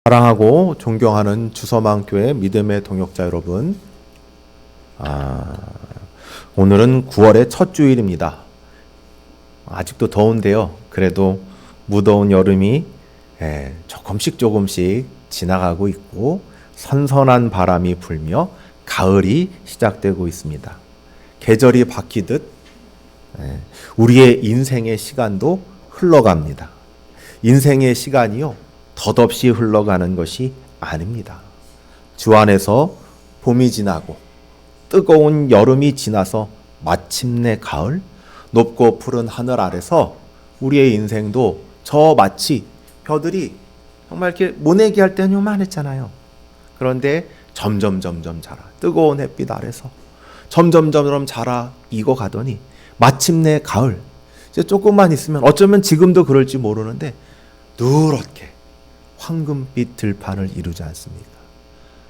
사랑하고 존경하는 주서망교회 믿음의 동역자 여러분, 오늘은 9월의 첫 주일입니다. 아직도 더운데요. 그래도 무더운 여름이 조금씩 지나가고 있고 선선한 바람이 불며 가을이 시작되고 있습니다. 계절이 바뀌듯 우리의 인생의 시간도 흘러갑니다. 인생의 시간이요, 덧없이 흘러가는 것이 아닙니다. 주 안에서 봄이 지나고 뜨거운 여름이 지나서 마침내 가을, 높고 푸른 하늘 아래서 우리의 인생도 저 마치 벼들이 정말 이렇게 모내기 할 때는 요만했잖아요. 그런데 점점 자라, 뜨거운 햇빛 아래서 점점 자라 익어가더니 마침내 가을, 이제 조금만 있으면, 어쩌면 지금도 그럴지 모르는데 누렇게 황금빛 들판을 이루지 않습니까?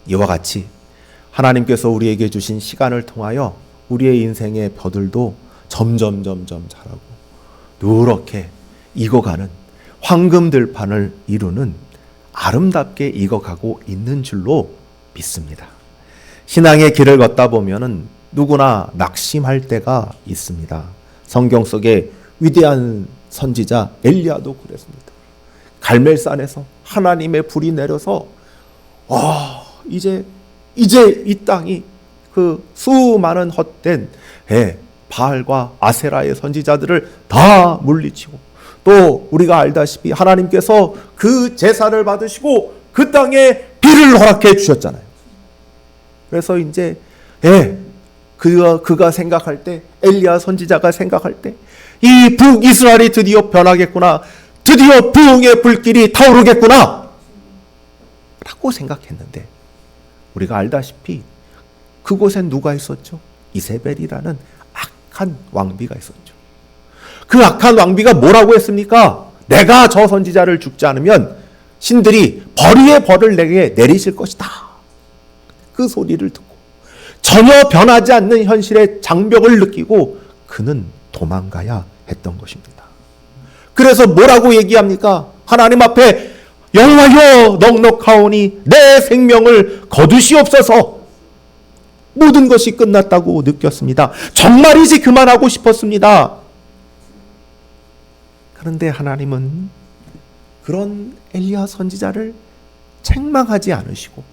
이와 같이 하나님께서 우리에게 주신 시간을 통하여 우리의 인생의 벼들도 점점 자라고 누렇게 익어가는 황금 들판을 이루는, 아름답게 익어가고 있는 줄로 믿습니다. 신앙의 길을 걷다 보면은 누구나 낙심할 때가 있습니다. 성경 속에 위대한 선지자 엘리야도 그랬습니다. 갈멜산에서 하나님의 불이 내려서 이제 이 땅이 그 수많은 헛된 바알과 아세라의 선지자들을 다 물리치고, 또 우리가 알다시피 하나님께서 그 제사를 받으시고 그 땅에 비를 허락해 주셨잖아요. 그래서 이제 그가 생각할 때, 엘리야 선지자가 생각할 때, 이 북이스라엘이 드디어 변하겠구나, 드디어 부흥의 불길이 타오르겠구나 라고 생각했는데, 우리가 알다시피 그곳엔 누가 있었죠? 이세벨이라는 악한 왕비가 있었죠. 그 악한 왕비가 뭐라고 했습니까? 내가 저 선지자를 죽지 않으면 신들이 벌이의 벌을 내게 내리실 것이다. 그 소리를 듣고 전혀 변하지 않는 현실의 장벽을 느끼고 그는 도망가야 했던 것입니다. 그래서 뭐라고 얘기합니까? 하나님 앞에 여호와여 넉넉하오니 내 생명을 거두시옵소서. 모든 것이 끝났다고 느꼈습니다. 정말이지 그만하고 싶었습니다. 그런데 하나님은 그런 엘리야 선지자를 책망하지 않으시고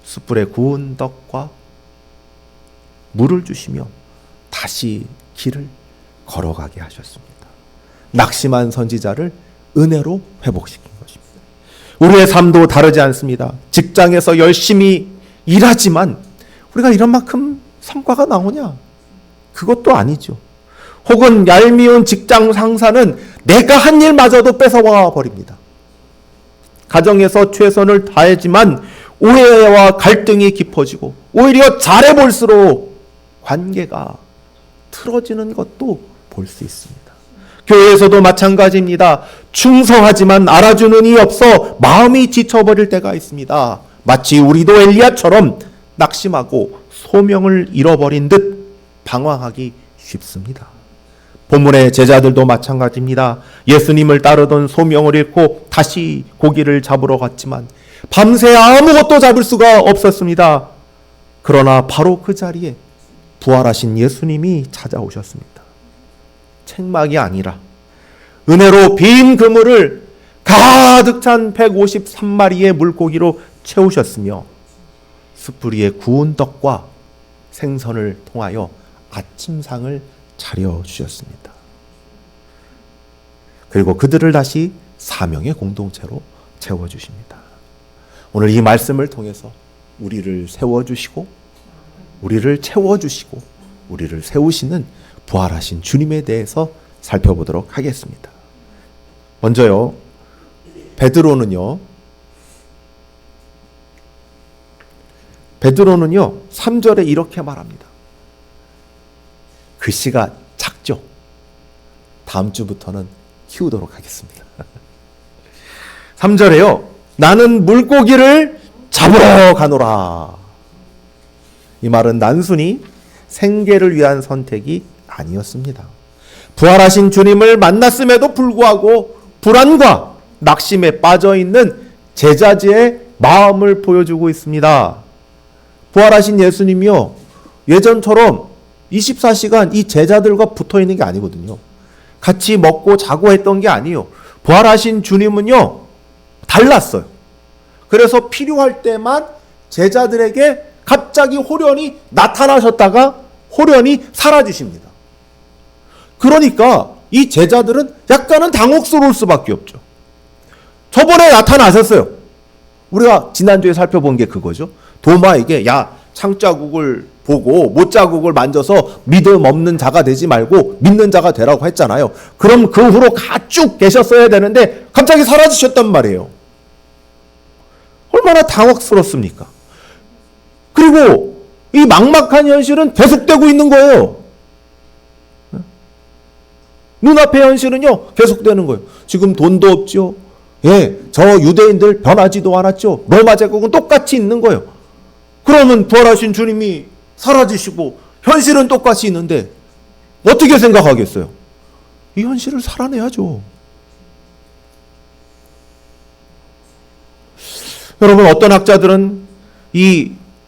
숯불에 구운 떡과 물을 주시며 다시 길을 걸어가게 하셨습니다. 낙심한 선지자를 은혜로 회복시킨 것입니다. 우리의 삶도 다르지 않습니다. 직장에서 열심히 일하지만 우리가 이런 만큼 성과가 나오냐? 그것도 아니죠. 혹은 얄미운 직장 상사는 내가 한 일마저도 뺏어와 버립니다. 가정에서 최선을 다하지만 오해와 갈등이 깊어지고 오히려 잘해볼수록 관계가 틀어지는 것도 볼 수 있습니다. 교회에서도 마찬가지입니다. 충성하지만 알아주는 이 없어 마음이 지쳐버릴 때가 있습니다. 마치 우리도 엘리야처럼 낙심하고 소명을 잃어버린 듯 방황하기 쉽습니다. 본문의 제자들도 마찬가지입니다. 예수님을 따르던 소명을 잃고 다시 고기를 잡으러 갔지만 밤새 아무것도 잡을 수가 없었습니다. 그러나 바로 그 자리에 부활하신 예수님이 찾아오셨습니다. 책망이 아니라 은혜로 빈 그물을 가득 찬 153마리의 물고기로 채우셨으며 숯불 위에 구운 떡과 생선을 통하여 아침상을 차려주셨습니다. 그리고 그들을 다시 사명의 공동체로 채워주십니다. 오늘 이 말씀을 통해서 우리를 세워주시고 우리를 채워주시고 우리를 세우시는 부활하신 주님에 대해서 살펴보도록 하겠습니다. 먼저요, 베드로는요 3절에 이렇게 말합니다. 글씨가 작죠? 다음 주부터는 키우도록 하겠습니다. 3절에요. 나는 물고기를 잡으러 가노라. 이 말은 단순히 생계를 위한 선택이 아니었습니다. 부활하신 주님을 만났음에도 불구하고 불안과 낙심에 빠져 있는 제자들의 마음을 보여주고 있습니다. 부활하신 예수님이요, 예전처럼 24시간 이 제자들과 붙어 있는 게 아니거든요. 같이 먹고 자고 했던 게 아니에요. 부활하신 주님은요, 달랐어요. 그래서 필요할 때만 제자들에게 갑자기 호련히 나타나셨다가 호련히 사라지십니다. 그러니까 이 제자들은 약간은 당혹스러울 수밖에 없죠. 저번에 나타나셨어요. 우리가 지난주에 살펴본 게 그거죠. 도마에게 야, 창자국을 보고 못자국을 만져서 믿음 없는 자가 되지 말고 믿는 자가 되라고 했잖아요. 그럼 그 후로 쭉 계셨어야 되는데 갑자기 사라지셨단 말이에요. 얼마나 당혹스럽습니까? 그리고 이 막막한 현실은 계속되고 있는 거예요. 눈앞의 현실은요, 계속되는 거예요. 지금 돈도 없죠. 예, 저 유대인들 변하지도 않았죠. 로마 제국은 똑같이 있는 거예요. 그러면 부활하신 주님이 사라지시고 현실은 똑같이 있는데 어떻게 생각하겠어요? 이 현실을 살아내야죠. 여러분, 어떤 학자들은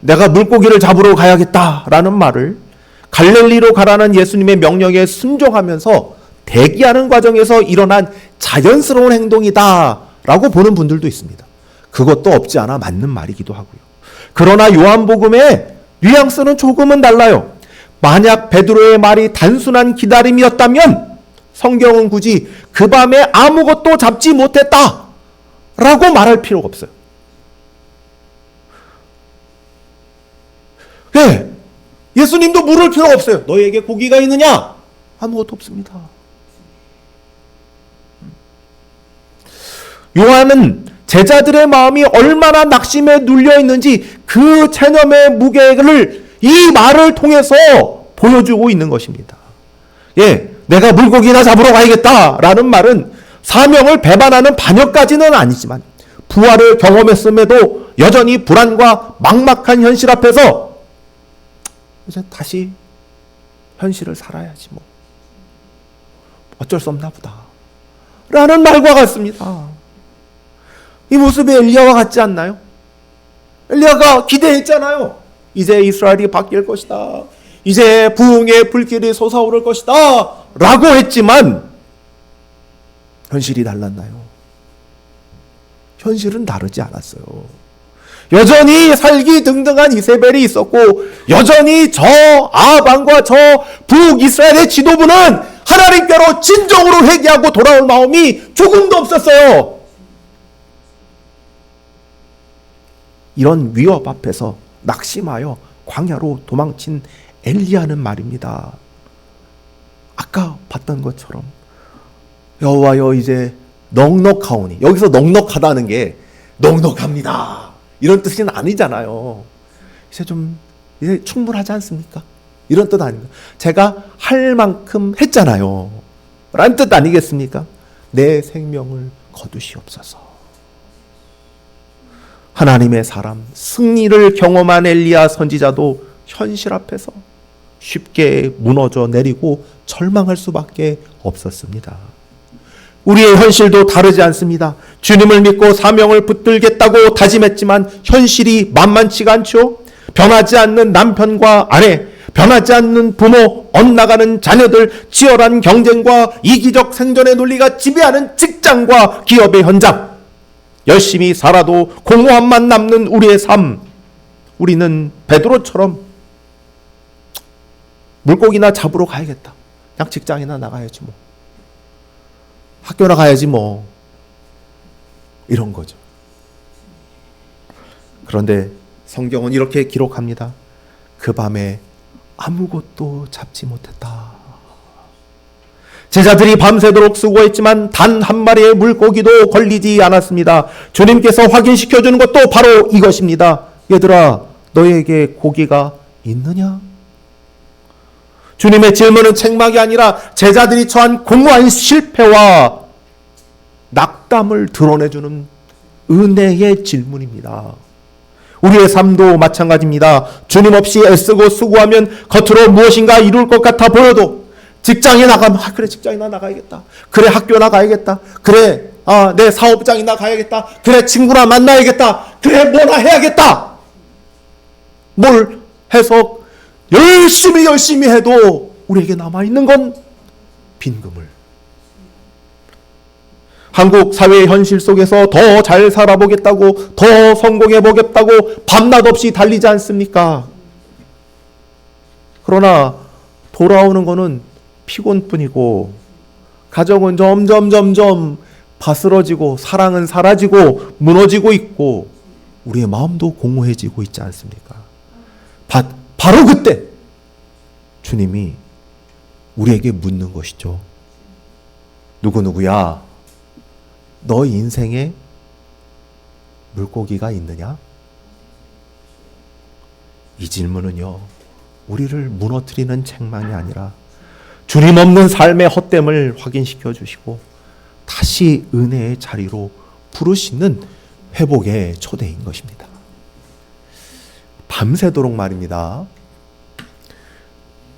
내가 물고기를 잡으러 가야겠다라는 말을 갈릴리로 가라는 예수님의 명령에 순종하면서 대기하는 과정에서 일어난 자연스러운 행동이다라고 보는 분들도 있습니다. 그것도 없지 않아 맞는 말이기도 하고요. 그러나 요한복음의 뉘앙스는 조금은 달라요. 만약 베드로의 말이 단순한 기다림이었다면 성경은 굳이 그 밤에 아무것도 잡지 못했다라고 말할 필요가 없어요. 네, 예수님도 물을 필요가 없어요. 너희에게 고기가 있느냐? 아무것도 없습니다. 요한은 제자들의 마음이 얼마나 낙심에 눌려 있는지 그 체념의 무게를 이 말을 통해서 보여주고 있는 것입니다. 예, 내가 물고기나 잡으러 가야겠다라는 말은 사명을 배반하는 반역까지는 아니지만 부활을 경험했음에도 여전히 불안과 막막한 현실 앞에서 이제 다시 현실을 살아야지 뭐 어쩔 수 없나 보다 라는 말과 같습니다. 이 모습이 엘리야와 같지 않나요? 엘리야가 기대했잖아요. 이제 이스라엘이 바뀔 것이다. 이제 부흥의 불길이 솟아오를 것이다 라고 했지만 현실이 달랐나요? 현실은 다르지 않았어요. 여전히 살기등등한 이세벨이 있었고 여전히 저 아합과 저 북이스라엘의 지도부는 하나님께로 진정으로 회개하고 돌아올 마음이 조금도 없었어요. 이런 위협 앞에서 낙심하여 광야로 도망친 엘리야는 말입니다. 아까 봤던 것처럼 여호와여 이제 넉넉하오니, 여기서 넉넉하다는 게 넉넉합니다 이런 뜻은 아니잖아요. 이제 충분하지 않습니까? 이런 뜻 아닙니까? 제가 할 만큼 했잖아요 라는 뜻 아니겠습니까? 내 생명을 거두시옵소서. 하나님의 사람, 승리를 경험한 엘리야 선지자도 현실 앞에서 쉽게 무너져 내리고 절망할 수밖에 없었습니다. 우리의 현실도 다르지 않습니다. 주님을 믿고 사명을 붙들겠다고 다짐했지만 현실이 만만치가 않죠. 변하지 않는 남편과 아내, 변하지 않는 부모, 엇나가는 자녀들, 치열한 경쟁과 이기적 생존의 논리가 지배하는 직장과 기업의 현장, 열심히 살아도 공허함만 남는 우리의 삶. 우리는 베드로처럼 물고기나 잡으러 가야겠다. 그냥 직장이나 나가야지 뭐. 학교나 가야지 뭐. 이런 거죠. 그런데 성경은 이렇게 기록합니다. 그 밤에 아무것도 잡지 못했다. 제자들이 밤새도록 수고했지만 단 한 마리의 물고기도 걸리지 않았습니다. 주님께서 확인시켜주는 것도 바로 이것입니다. 얘들아, 너에게 고기가 있느냐? 주님의 질문은 책망이 아니라 제자들이 처한 공허한 실패와 낙담을 드러내주는 은혜의 질문입니다. 우리의 삶도 마찬가지입니다. 주님 없이 애쓰고 수고하면 겉으로 무엇인가 이룰 것 같아 보여도 직장에 나가면 그래 직장이나 나가야겠다. 그래 학교 나가야겠다. 그래 내 사업장이나 가야겠다. 그래, 친구나 만나야겠다. 그래, 뭐나 해야겠다. 뭘 해서 열심히 해도 우리에게 남아있는 건 빈 그물. 한국 사회의 현실 속에서 더 잘 살아보겠다고, 더 성공해보겠다고 밤낮 없이 달리지 않습니까? 그러나 돌아오는 거는 피곤뿐이고, 가정은 점점 바스러지고, 사랑은 사라지고 무너지고 있고, 우리의 마음도 공허해지고 있지 않습니까? 바로 그때 주님이 우리에게 묻는 것이죠. 누구누구야, 너 인생에 물고기가 있느냐? 이 질문은요, 우리를 무너뜨리는 책망이 아니라 주님 없는 삶의 헛됨을 확인시켜 주시고 다시 은혜의 자리로 부르시는 회복의 초대인 것입니다. 밤새도록 말입니다.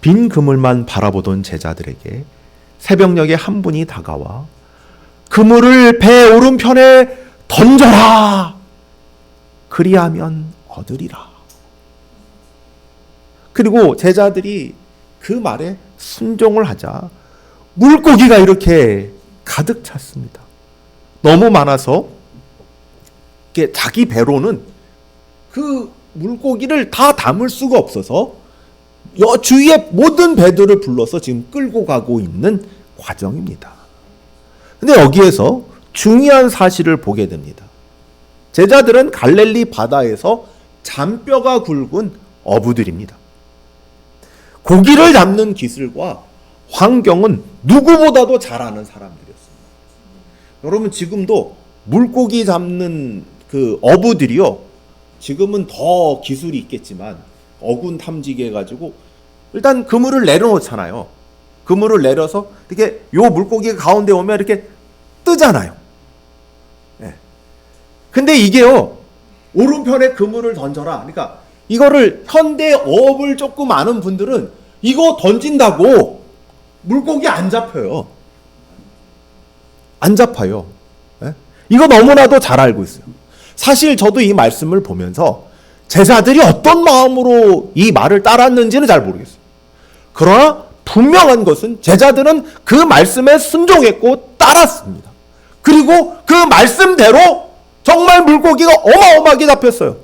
빈 그물만 바라보던 제자들에게 새벽녘에 한 분이 다가와 그물을 배 오른편에 던져라. 그리하면 얻으리라. 그리고 제자들이 그 말에 순종을 하자 물고기가 이렇게 가득 찼습니다. 너무 많아서 자기 배로는 그 물고기를 다 담을 수가 없어서 주위의 모든 배들을 불러서 지금 끌고 가고 있는 과정입니다. 근데 여기에서 중요한 사실을 보게 됩니다. 제자들은 갈릴리 바다에서 잔뼈가 굵은 어부들입니다. 고기를 잡는 기술과 환경은 누구보다도 잘 아는 사람들이었습니다. 여러분, 지금도 물고기 잡는 그 어부들이요, 지금은 더 기술이 있겠지만 어군 탐지기 해가지고 일단 그물을 내려놓잖아요. 그물을 내려서 이렇게 요 물고기가 가운데 오면 이렇게 뜨잖아요. 네. 근데 이게요, 오른편에 그물을 던져라. 그러니까 이거를 현대 어업을 조금 아는 분들은 이거 던진다고 물고기 안 잡혀요. 안 잡아요. 네? 이거 너무나도 잘 알고 있어요. 사실 저도 이 말씀을 보면서 제자들이 어떤 마음으로 이 말을 따랐는지는 잘 모르겠어요. 그러나 분명한 것은 제자들은 그 말씀에 순종했고 따랐습니다. 그리고 그 말씀대로 정말 물고기가 어마어마하게 잡혔어요.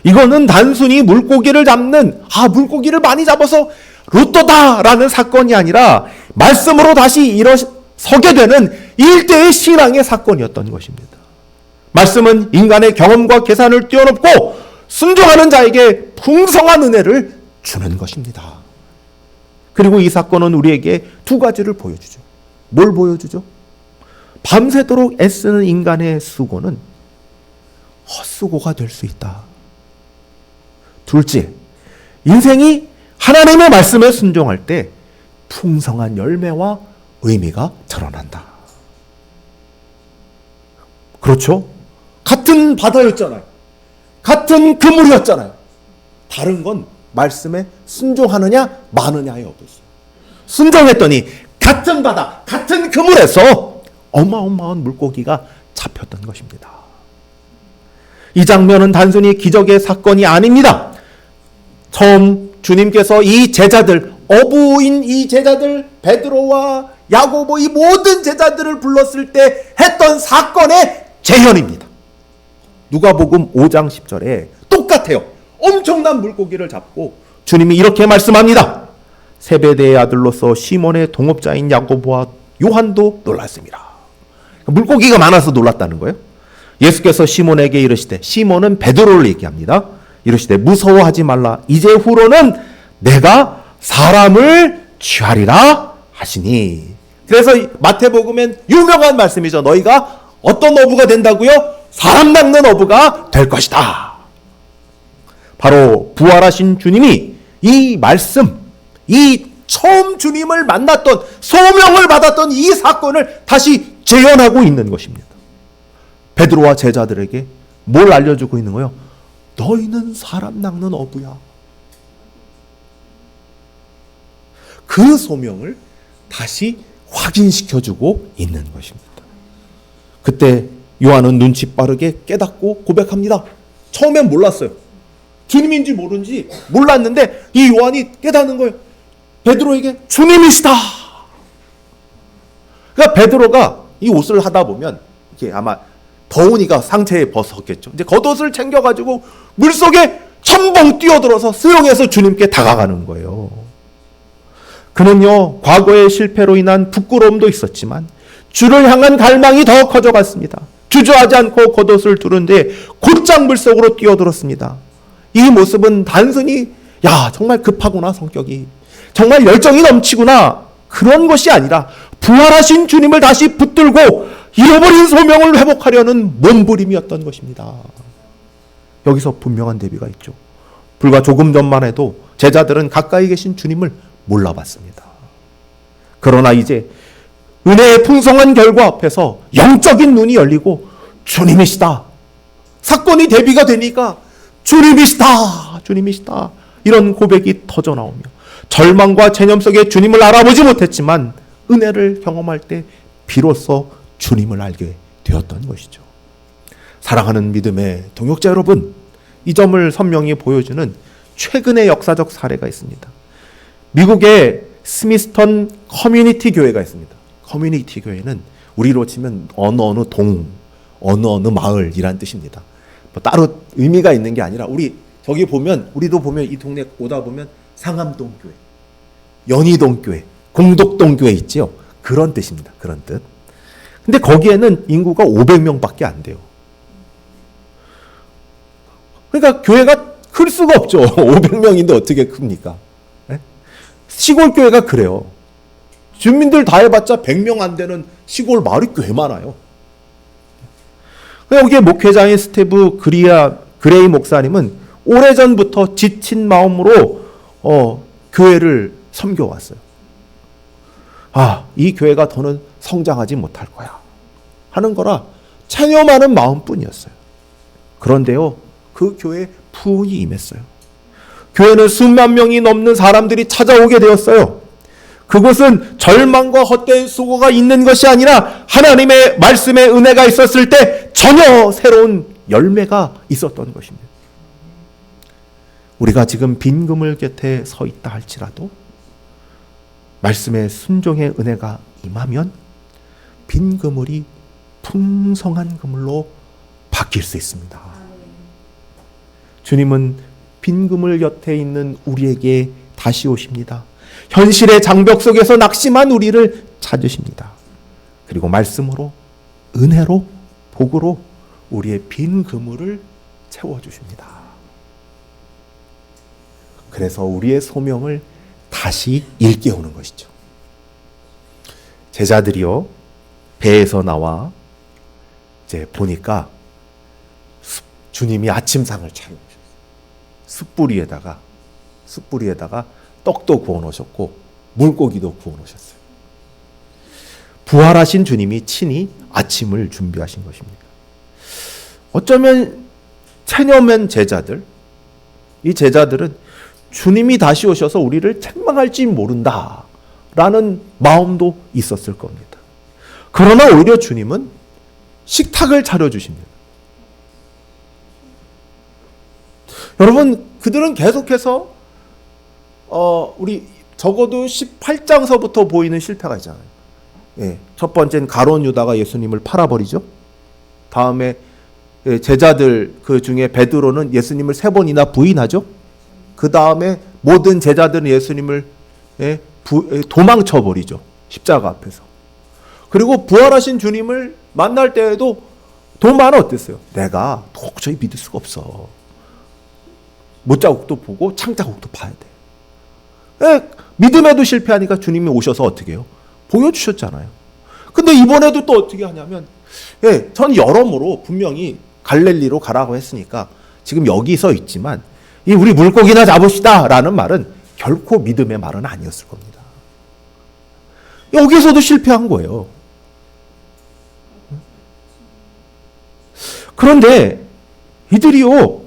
이거는 단순히 물고기를 잡는, 물고기를 많이 잡아서 로또다라는 사건이 아니라 말씀으로 다시 일어서게 되는 일대의 신앙의 사건이었던 것입니다. 말씀은 인간의 경험과 계산을 뛰어넘고 순종하는 자에게 풍성한 은혜를 주는 것입니다. 그리고 이 사건은 우리에게 두 가지를 보여주죠. 뭘 보여주죠? 밤새도록 애쓰는 인간의 수고는 헛수고가 될 수 있다. 둘째, 인생이 하나님의 말씀에 순종할 때 풍성한 열매와 의미가 드러난다. 그렇죠? 같은 바다였잖아요. 같은 그물이었잖아요. 다른 건 말씀에 순종하느냐 마느냐에 없었어요. 순종했더니 같은 바다, 같은 그물에서 어마어마한 물고기가 잡혔던 것입니다. 이 장면은 단순히 기적의 사건이 아닙니다. 처음 주님께서 이 제자들, 어부인 이 제자들, 베드로와 야고보, 이 모든 제자들을 불렀을 때 했던 사건의 재현입니다. 누가복음 5장 10절에 똑같아요. 엄청난 물고기를 잡고 주님이 이렇게 말씀합니다. 세베대의 아들로서 시몬의 동업자인 야고보와 요한도 놀랐습니다. 물고기가 많아서 놀랐다는 거예요. 예수께서 시몬에게 이르시되, 시몬은 베드로를 얘기합니다. 이르시되 무서워하지 말라. 이제 후로는 내가 사람을 취하리라 하시니. 그래서 마태복음엔 유명한 말씀이죠. 너희가 어떤 어부가 된다고요? 사람 낚는 어부가 될 것이다. 바로 부활하신 주님이 이 말씀, 이 처음 주님을 만났던, 소명을 받았던 이 사건을 다시 재현하고 있는 것입니다. 베드로와 제자들에게 뭘 알려주고 있는 거예요? 너희는 사람 낚는 어부야. 그 소명을 다시 확인시켜주고 있는 것입니다. 그때 요한은 눈치 빠르게 깨닫고 고백합니다. 처음엔 몰랐어요. 주님인지 모르는지 몰랐는데 이 요한이 깨닫는 거예요. 베드로에게 주님이시다. 그러니까 베드로가 이 옷을 하다 보면 이게 아마 더우니까 상체에 벗었겠죠. 이제 겉옷을 챙겨가지고 물속에 첨벙 뛰어들어서 수영해서 주님께 다가가는 거예요. 그는요, 과거의 실패로 인한 부끄러움도 있었지만 주를 향한 갈망이 더 커져갔습니다. 주저하지 않고 겉옷을 두른 뒤에 곧장 물속으로 뛰어들었습니다. 이 모습은 단순히 정말 급하구나 성격이, 정말 열정이 넘치구나 그런 것이 아니라 부활하신 주님을 다시 붙들고 잃어버린 소명을 회복하려는 몸부림이었던 것입니다. 여기서 분명한 대비가 있죠. 불과 조금 전만 해도 제자들은 가까이 계신 주님을 몰라봤습니다. 그러나 이제 은혜의 풍성한 결과 앞에서 영적인 눈이 열리고 주님이시다. 사건이 대비가 되니까 주님이시다. 주님이시다. 이런 고백이 터져 나오며 절망과 체념 속에 주님을 알아보지 못했지만 은혜를 경험할 때 비로소 주님을 알게 되었던 것이죠. 사랑하는 믿음의 동역자 여러분, 이 점을 선명히 보여주는 최근의 역사적 사례가 있습니다. 미국의 스미스턴 커뮤니티 교회가 있습니다. 커뮤니티 교회는 우리로 치면 어느 동, 어느 마을이란 뜻입니다. 뭐 따로 의미가 있는 게 아니라 저기 보면 우리도 보면 이 동네 오다 보면 상암동 교회, 연희동 교회, 공덕동 교회 있지요. 그런 뜻입니다. 그런 뜻. 근데 거기에는 인구가 500명밖에 안 돼요. 그러니까 교회가 클 수가 없죠. 500명인데 어떻게 큽니까? 네? 시골 교회가 그래요. 주민들 다 해봤자 100명 안 되는 시골 마을이 꽤 많아요. 여기에 목회자인 스티브 그레이 목사님은 오래전부터 지친 마음으로 교회를 섬겨왔어요. 이 교회가 더는 성장하지 못할 거야 하는 거라 체념하는 마음뿐이었어요. 그런데요, 그 교회에 부흥이 임했어요. 교회는 수만 명이 넘는 사람들이 찾아오게 되었어요. 그곳은 절망과 헛된 수고가 있는 것이 아니라 하나님의 말씀의 은혜가 있었을 때 전혀 새로운 열매가 있었던 것입니다. 우리가 지금 빈 그물 곁에 서 있다 할지라도 말씀의 순종의 은혜가 임하면 빈 그물이 풍성한 그물로 바뀔 수 있습니다. 주님은 빈 그물 곁에 있는 우리에게 다시 오십니다. 현실의 장벽 속에서 낙심한 우리를 찾으십니다. 그리고 말씀으로, 은혜로, 복으로 우리의 빈 그물을 채워주십니다. 그래서 우리의 소명을 다시 일깨우는 것이죠. 제자들이요, 배에서 나와 이제 보니까 주님이 아침상을 차려오셨어요. 숯불에다가 떡도 구워 놓으셨고 물고기도 구워 놓으셨어요. 부활하신 주님이 친히 아침을 준비하신 것입니다. 어쩌면 체념한 제자들, 이 제자들은 주님이 다시 오셔서 우리를 책망할지 모른다 라는 마음도 있었을 겁니다. 그러나 오히려 주님은 식탁을 차려주십니다. 여러분, 그들은 계속해서 우리 적어도 18장서부터 보이는 실패가 있잖아요. 첫 번째는 가룟 유다가 예수님을 팔아버리죠. 다음에 제자들 그 중에 베드로는 예수님을 3번이나 부인하죠. 그 다음에 모든 제자들은 예수님을 도망쳐버리죠. 십자가 앞에서. 그리고 부활하신 주님을 만날 때에도 도마는 어땠어요? 내가 도저히 믿을 수가 없어. 못자국도 보고 창자국도 봐야 돼. 믿음에도 실패하니까 주님이 오셔서 어떻게 해요? 보여주셨잖아요. 근데 이번에도 또 어떻게 하냐면, 전 여러모로 분명히 갈릴리로 가라고 했으니까 지금 여기 서 있지만 우리 물고기나 잡읍시다 라는 말은 결코 믿음의 말은 아니었을 겁니다. 여기서도 실패한 거예요. 그런데 이들이요,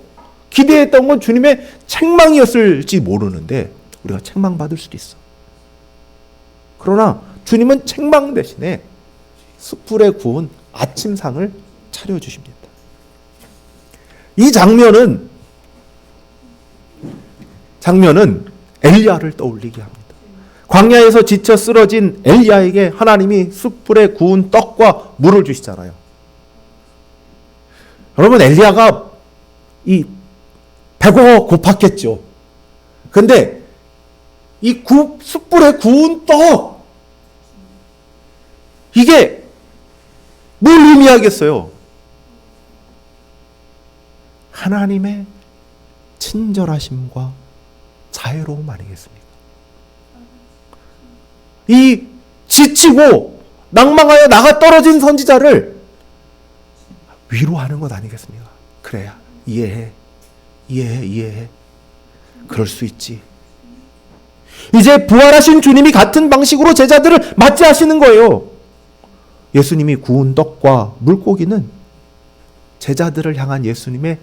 기대했던 건 주님의 책망이었을지 모르는데 우리가 책망받을 수도 있어. 그러나 주님은 책망 대신에 숯불에 구운 아침상을 차려주십니다. 이 장면은 엘리야를 떠올리게 합니다. 광야에서 지쳐 쓰러진 엘리야에게 하나님이 숯불에 구운 떡과 물을 주시잖아요. 여러분, 엘리야가 배가 고팠겠죠. 근데 이 숯불에 구운 떡, 이게 뭘 의미하겠어요? 하나님의 친절하심과 자애로움 아니겠습니까? 이 지치고 낭망하여 나가 떨어진 선지자를 위로하는 것 아니겠습니까? 그래야 이해해. 그럴 수 있지. 이제 부활하신 주님이 같은 방식으로 제자들을 맞이하시는 거예요. 예수님이 구운 떡과 물고기는 제자들을 향한 예수님의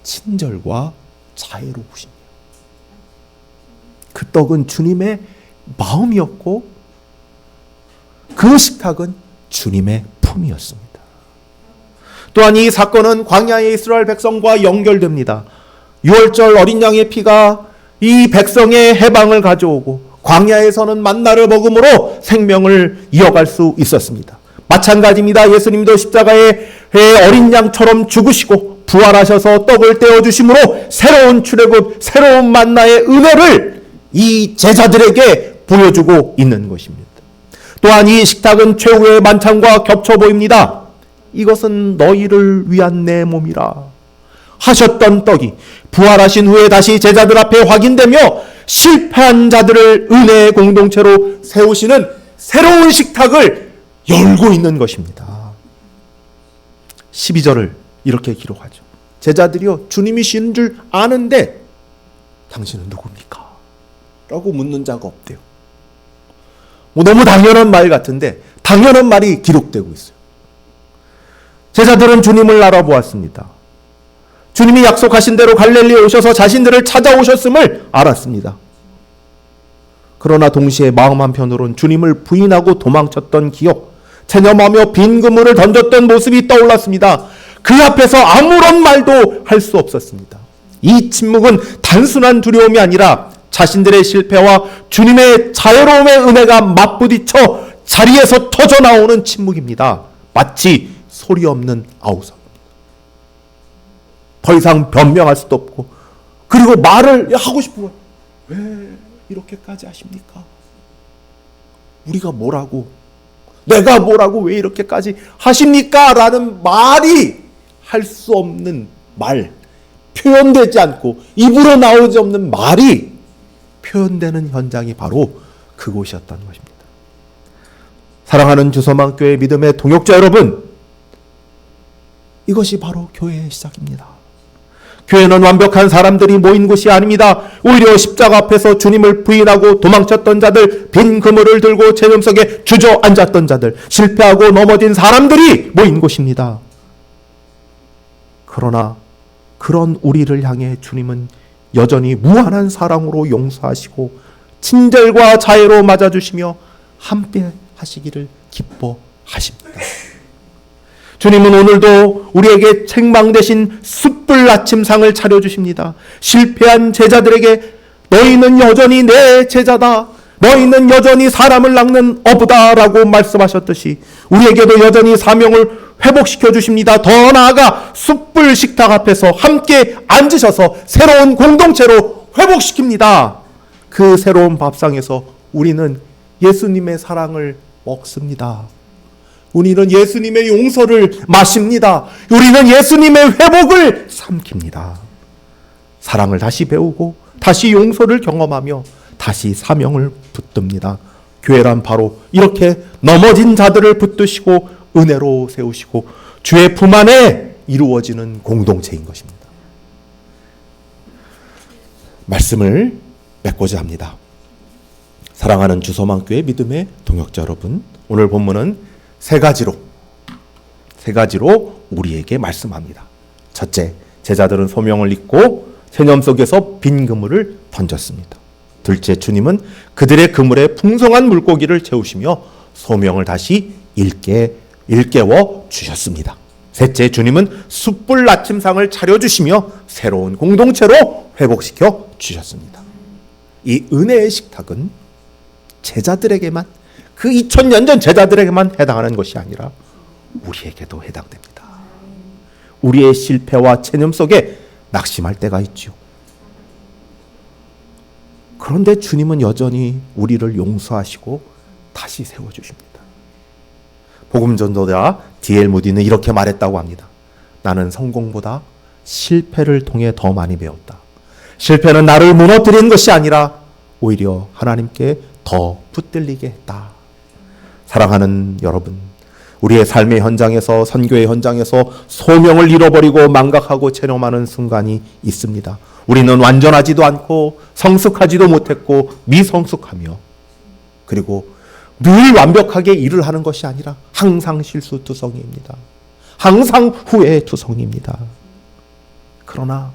친절과 자애로우십니다. 그 떡은 주님의 마음이었고 그 식탁은 주님의 품이었습니다. 또한 이 사건은 광야의 이스라엘 백성과 연결됩니다. 6월절 어린 양의 피가 이 백성의 해방을 가져오고 광야에서는 만나를 먹음으로 생명을 이어갈 수 있었습니다. 마찬가지입니다. 예수님도 십자가에 어린 양처럼 죽으시고 부활하셔서 떡을 떼어주심으로 새로운 출애굽, 새로운 만나의 은혜를 이 제자들에게 보여주고 있는 것입니다. 또한 이 식탁은 최후의 만찬과 겹쳐 보입니다. 이것은 너희를 위한 내 몸이라 하셨던 떡이 부활하신 후에 다시 제자들 앞에 확인되며 실패한 자들을 은혜의 공동체로 세우시는 새로운 식탁을 열고 있는 것입니다. 12절을 이렇게 기록하죠. 제자들이요, 주님이 신 줄 아는데 당신은 누굽니까? 라고 묻는 자가 없대요. 너무 당연한 말 같은데 당연한 말이 기록되고 있어요. 제자들은 주님을 알아보았습니다. 주님이 약속하신 대로 갈릴리에 오셔서 자신들을 찾아오셨음을 알았습니다. 그러나 동시에 마음 한편으론 주님을 부인하고 도망쳤던 기억, 체념하며 빈 그물을 던졌던 모습이 떠올랐습니다. 그 앞에서 아무런 말도 할 수 없었습니다. 이 침묵은 단순한 두려움이 아니라 자신들의 실패와 주님의 자애로움의 은혜가 맞부딪혀 자리에서 터져나오는 침묵입니다. 마치 소리 없는 아우성. 더 이상 변명할 수도 없고, 그리고 말을 하고 싶은 거예요. 왜 이렇게까지 하십니까? 우리가 뭐라고, 내가 뭐라고 왜 이렇게까지 하십니까? 라는 말이 할 수 없는 말, 표현되지 않고 입으로 나오지 없는 말이 표현되는 현장이 바로 그곳이었던 것입니다. 사랑하는 주소망교회 믿음의 동역자 여러분, 이것이 바로 교회의 시작입니다. 교회는 완벽한 사람들이 모인 곳이 아닙니다. 오히려 십자가 앞에서 주님을 부인하고 도망쳤던 자들, 빈 그물을 들고 체념 속에 주저앉았던 자들, 실패하고 넘어진 사람들이 모인 곳입니다. 그러나 그런 우리를 향해 주님은 여전히 무한한 사랑으로 용서하시고 친절과 자애로 맞아주시며 함께 하시기를 기뻐하십니다. 주님은 오늘도 우리에게 책망 대신 숯불 아침상을 차려주십니다. 실패한 제자들에게 너희는 여전히 내 제자다, 너희는 여전히 사람을 낚는 어부다라고 말씀하셨듯이 우리에게도 여전히 사명을 회복시켜 주십니다. 더 나아가 숯불 식탁 앞에서 함께 앉으셔서 새로운 공동체로 회복시킵니다. 그 새로운 밥상에서 우리는 예수님의 사랑을 먹습니다. 우리는 예수님의 용서를 마십니다. 우리는 예수님의 회복을 삼킵니다. 사랑을 다시 배우고 다시 용서를 경험하며 다시 사명을 붙듭니다. 교회란 바로 이렇게 넘어진 자들을 붙드시고 은혜로 세우시고 주의 품 안에 이루어지는 공동체인 것입니다. 말씀을 맺고자 합니다. 사랑하는 주소망교회 믿음의 동역자 여러분, 오늘 본문은 세 가지로 우리에게 말씀합니다. 첫째, 제자들은 소명을 잊고 체념 속에서 빈 그물을 던졌습니다. 둘째, 주님은 그들의 그물에 풍성한 물고기를 채우시며 소명을 다시 일깨워 주셨습니다. 셋째, 주님은 숯불 나침상을 차려주시며 새로운 공동체로 회복시켜 주셨습니다. 이 은혜의 식탁은 제자들에게만, 그 2000년 전 제자들에게만 해당하는 것이 아니라 우리에게도 해당됩니다. 우리의 실패와 체념 속에 낙심할 때가 있죠. 그런데 주님은 여전히 우리를 용서하시고 다시 세워주십니다. 복음 전도자 D.L. 무디는 이렇게 말했다고 합니다. 나는 성공보다 실패를 통해 더 많이 배웠다. 실패는 나를 무너뜨리는 것이 아니라 오히려 하나님께 더 붙들리게 했다. 사랑하는 여러분, 우리의 삶의 현장에서, 선교의 현장에서 소명을 잃어버리고 망각하고 체념하는 순간이 있습니다. 우리는 완전하지도 않고 성숙하지도 못했고 미성숙하며, 그리고 늘 완벽하게 일을 하는 것이 아니라 항상 실수투성이입니다. 항상 후회투성이입니다. 그러나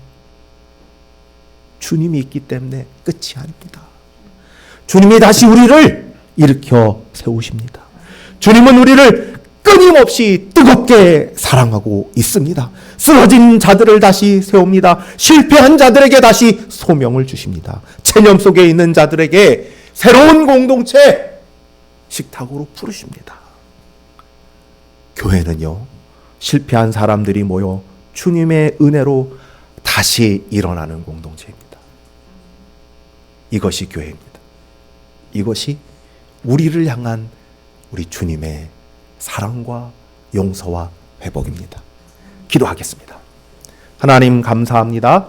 주님이 있기 때문에 끝이 아닙니다. 주님이 다시 우리를 일으켜 세우십니다. 주님은 우리를 끊임없이 뜨겁게 사랑하고 있습니다. 쓰러진 자들을 다시 세웁니다. 실패한 자들에게 다시 소명을 주십니다. 체념 속에 있는 자들에게 새로운 공동체 식탁으로 부르십니다. 교회는요, 실패한 사람들이 모여 주님의 은혜로 다시 일어나는 공동체입니다. 이것이 교회입니다. 이것이 우리를 향한 우리 주님의 사랑과 용서와 회복입니다. 기도하겠습니다. 하나님 감사합니다.